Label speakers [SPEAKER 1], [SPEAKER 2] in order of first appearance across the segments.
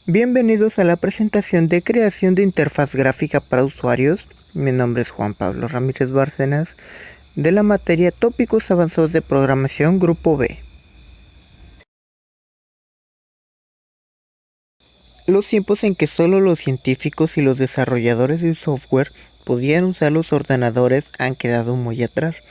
[SPEAKER 1] Bienvenidos a la presentación de creación de interfaz gráfica para usuarios. Mi nombre es Juan Pablo Ramírez Bárcenas, de la materia Tópicos Avanzados de Programación Grupo B. Los tiempos en que solo los científicos y los desarrolladores de software podían usar los ordenadores han quedado muy atrás.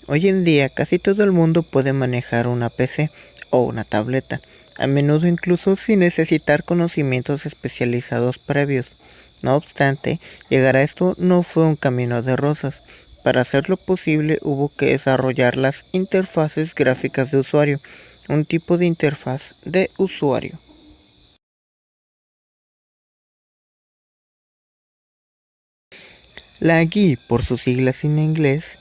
[SPEAKER 1] Hoy en día casi todo el mundo puede manejar una PC o una tableta, a menudo incluso sin necesitar conocimientos especializados previos. No obstante, llegar a esto no fue un camino de rosas. Para hacerlo posible hubo que desarrollar las interfaces gráficas de usuario, un tipo de interfaz de usuario. La GUI, por sus siglas en inglés,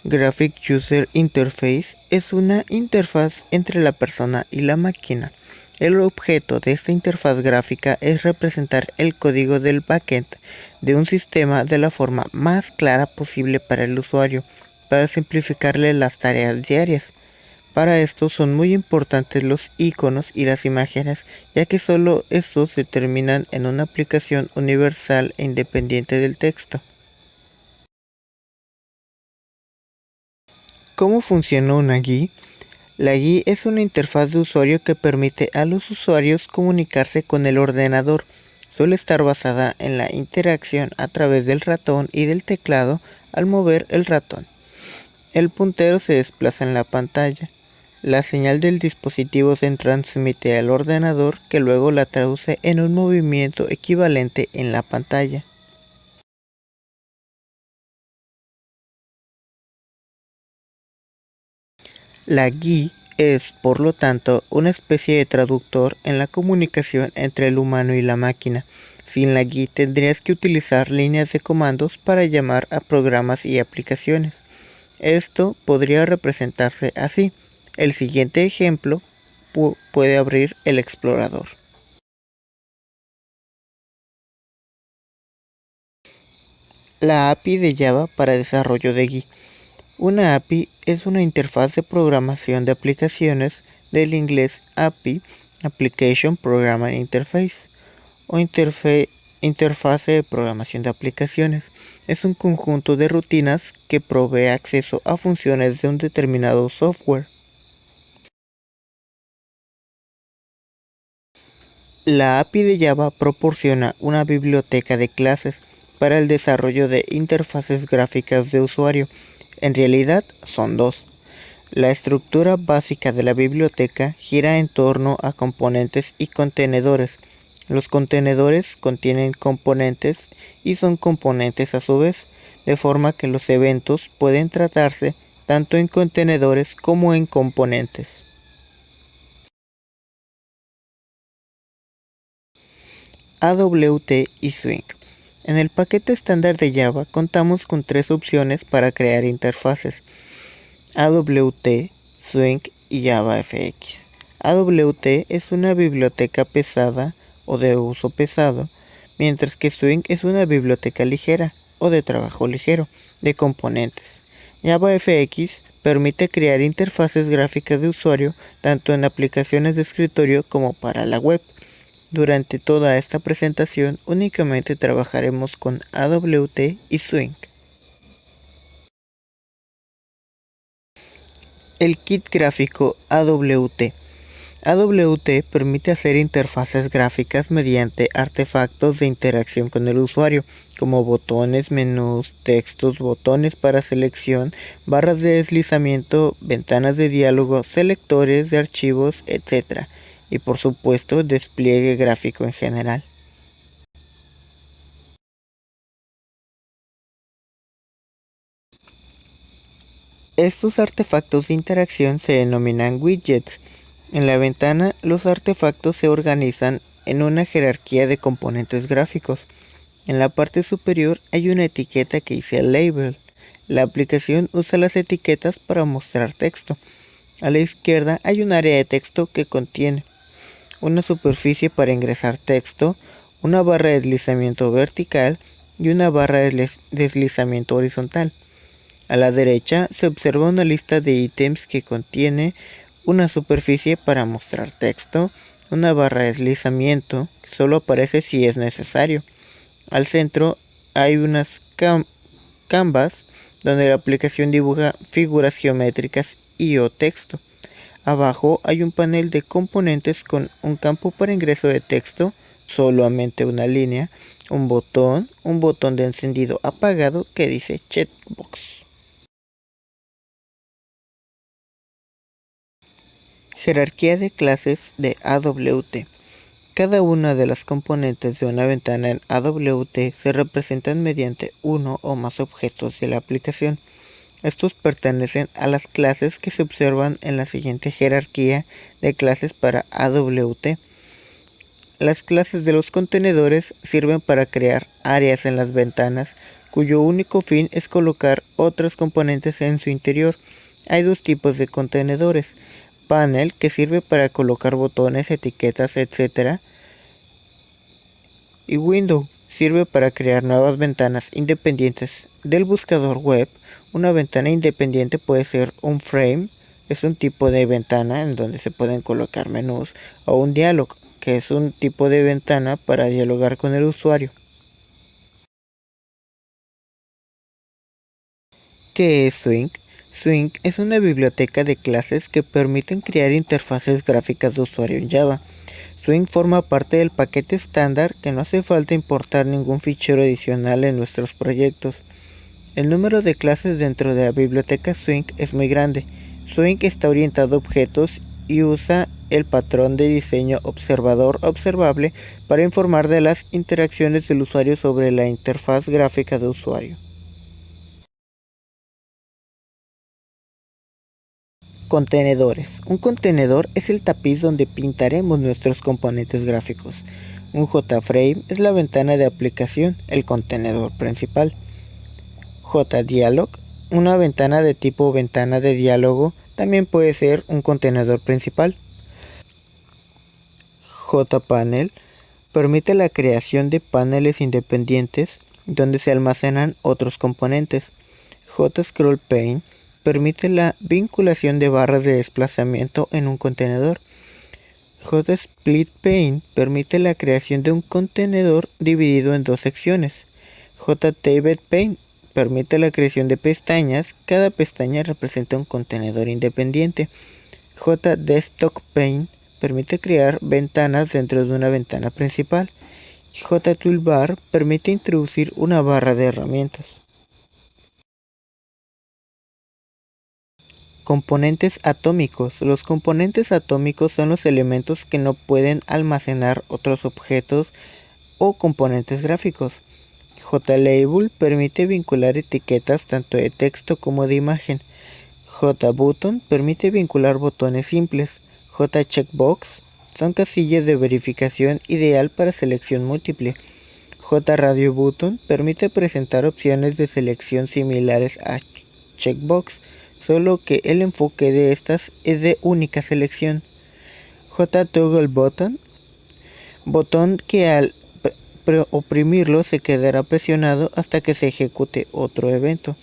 [SPEAKER 1] Graphic User Interface, es una interfaz entre la persona y la máquina. El objeto de esta interfaz gráfica es representar el código del backend de un sistema de la forma más clara posible para el usuario, para simplificarle las tareas diarias. Para esto son muy importantes los iconos y las imágenes, ya que solo estos se terminan en una aplicación universal e independiente del texto. ¿Cómo funciona una GUI? La GUI es una interfaz de usuario que permite a los usuarios comunicarse con el ordenador. Suele estar basada en la interacción a través del ratón y del teclado al mover el ratón. El puntero se desplaza en la pantalla. La señal del dispositivo se transmite al ordenador, que luego la traduce en un movimiento equivalente en la pantalla. La GUI es, por lo tanto, una especie de traductor en la comunicación entre el humano y la máquina. Sin la GUI tendrías que utilizar líneas de comandos para llamar a programas y aplicaciones. Esto podría representarse así. El siguiente ejemplo puede abrir el explorador. La API de Java para desarrollo de GUI. Una API es una interfaz de programación de aplicaciones, del inglés API, Application Programming Interface, o interfase de programación de aplicaciones. Es un conjunto de rutinas que provee acceso a funciones de un determinado software. La API de Java proporciona una biblioteca de clases para el desarrollo de interfaces gráficas de usuario. En realidad son dos. La estructura básica de la biblioteca gira en torno a componentes y contenedores. Los contenedores contienen componentes y son componentes a su vez, de forma que los eventos pueden tratarse tanto en contenedores como en componentes. AWT y Swing. En el paquete estándar de Java contamos con tres opciones para crear interfaces: AWT, Swing y JavaFX. AWT es una biblioteca pesada o de uso pesado, mientras que Swing es una biblioteca ligera o de trabajo ligero de componentes. JavaFX permite crear interfaces gráficas de usuario tanto en aplicaciones de escritorio como para la web. Durante toda esta presentación únicamente trabajaremos con AWT y Swing. El kit gráfico AWT. AWT permite hacer interfaces gráficas mediante artefactos de interacción con el usuario, como botones, menús, textos, botones para selección, barras de deslizamiento, ventanas de diálogo, selectores de archivos, etc. Y por supuesto, despliegue gráfico en general. Estos artefactos de interacción se denominan widgets. En la ventana, los artefactos se organizan en una jerarquía de componentes gráficos. En la parte superior hay una etiqueta que dice Label. La aplicación usa las etiquetas para mostrar texto. A la izquierda hay un área de texto que contiene una superficie para ingresar texto, una barra de deslizamiento vertical y una barra de deslizamiento horizontal. A la derecha se observa una lista de ítems que contiene una superficie para mostrar texto, una barra de deslizamiento que solo aparece si es necesario. Al centro hay unas canvas donde la aplicación dibuja figuras geométricas y o texto. Abajo hay un panel de componentes con un campo para ingreso de texto, solamente una línea, un botón de encendido apagado que dice checkbox. Jerarquía de clases de AWT. Cada una de las componentes de una ventana en AWT se representan mediante uno o más objetos de la aplicación. Estos pertenecen a las clases que se observan en la siguiente jerarquía de clases para AWT. Las clases de los contenedores sirven para crear áreas en las ventanas cuyo único fin es colocar otros componentes en su interior. Hay dos tipos de contenedores: panel, que sirve para colocar botones, etiquetas, etc. y window, sirve para crear nuevas ventanas independientes del buscador web. Una ventana independiente puede ser un frame, es un tipo de ventana en donde se pueden colocar menús, o un dialog, que es un tipo de ventana para dialogar con el usuario. ¿Qué es Swing? Swing es una biblioteca de clases que permiten crear interfaces gráficas de usuario en Java. Swing forma parte del paquete estándar que no hace falta importar ningún fichero adicional en nuestros proyectos. El número de clases dentro de la biblioteca Swing es muy grande. Swing está orientado a objetos y usa el patrón de diseño observador observable para informar de las interacciones del usuario sobre la interfaz gráfica de usuario. Contenedores. Un contenedor es el tapiz donde pintaremos nuestros componentes gráficos. Un JFrame es la ventana de aplicación, el contenedor principal. JDialog, una ventana de tipo ventana de diálogo, también puede ser un contenedor principal. JPanel permite la creación de paneles independientes donde se almacenan otros componentes. JScrollPane permite la vinculación de barras de desplazamiento en un contenedor. JSplitPane permite la creación de un contenedor dividido en dos secciones. JTabletPane permite la creación de pestañas, cada pestaña representa un contenedor independiente. JDesktopPane permite crear ventanas dentro de una ventana principal. JToolbar permite introducir una barra de herramientas. Componentes atómicos. Los componentes atómicos son los elementos que no pueden almacenar otros objetos o componentes gráficos. JLabel permite vincular etiquetas tanto de texto como de imagen. JButton permite vincular botones simples. JCheckbox son casillas de verificación ideal para selección múltiple. JRadioButton permite presentar opciones de selección similares a checkbox, solo que el enfoque de estas es de única selección. JToggleButton, botón que al oprimirlo se quedará presionado hasta que se ejecute otro evento.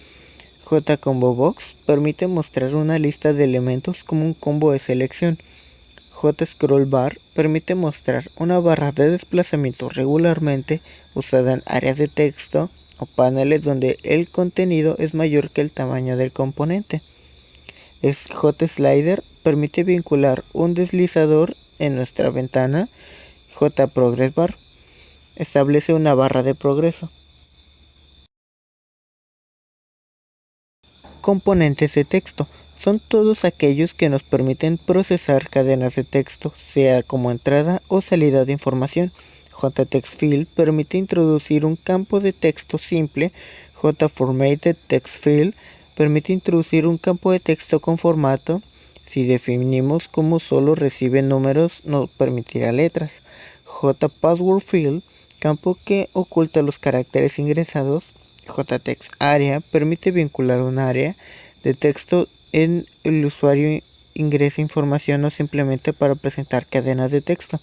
[SPEAKER 1] JComboBox permite mostrar una lista de elementos como un combo de selección. JScrollBar permite mostrar una barra de desplazamiento regularmente usada en áreas de texto o paneles donde el contenido es mayor que el tamaño del componente. JSlider permite vincular un deslizador en nuestra ventana. JProgressBar establece una barra de progreso. Componentes de texto son todos aquellos que nos permiten procesar cadenas de texto, sea como entrada o salida de información. JTextField permite introducir un campo de texto simple. JFormatedTextField permite introducir un campo de texto con formato. Si definimos como solo recibe números, no permitirá letras. JPasswordField, campo que oculta los caracteres ingresados. JTextArea permite vincular un área de texto en el usuario ingresa información o simplemente para presentar cadenas de texto.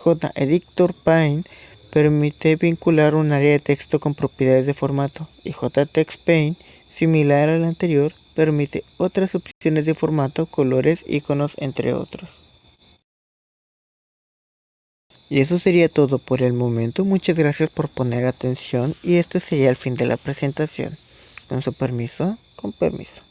[SPEAKER 1] JEditOrPane permite vincular un área de texto con propiedades de formato. Y JTextPane, similar al anterior, permite otras opciones de formato, colores, iconos, entre otros.
[SPEAKER 2] Y eso sería todo por el momento. Muchas gracias por poner atención y este sería el fin de la presentación. Con su permiso, con permiso.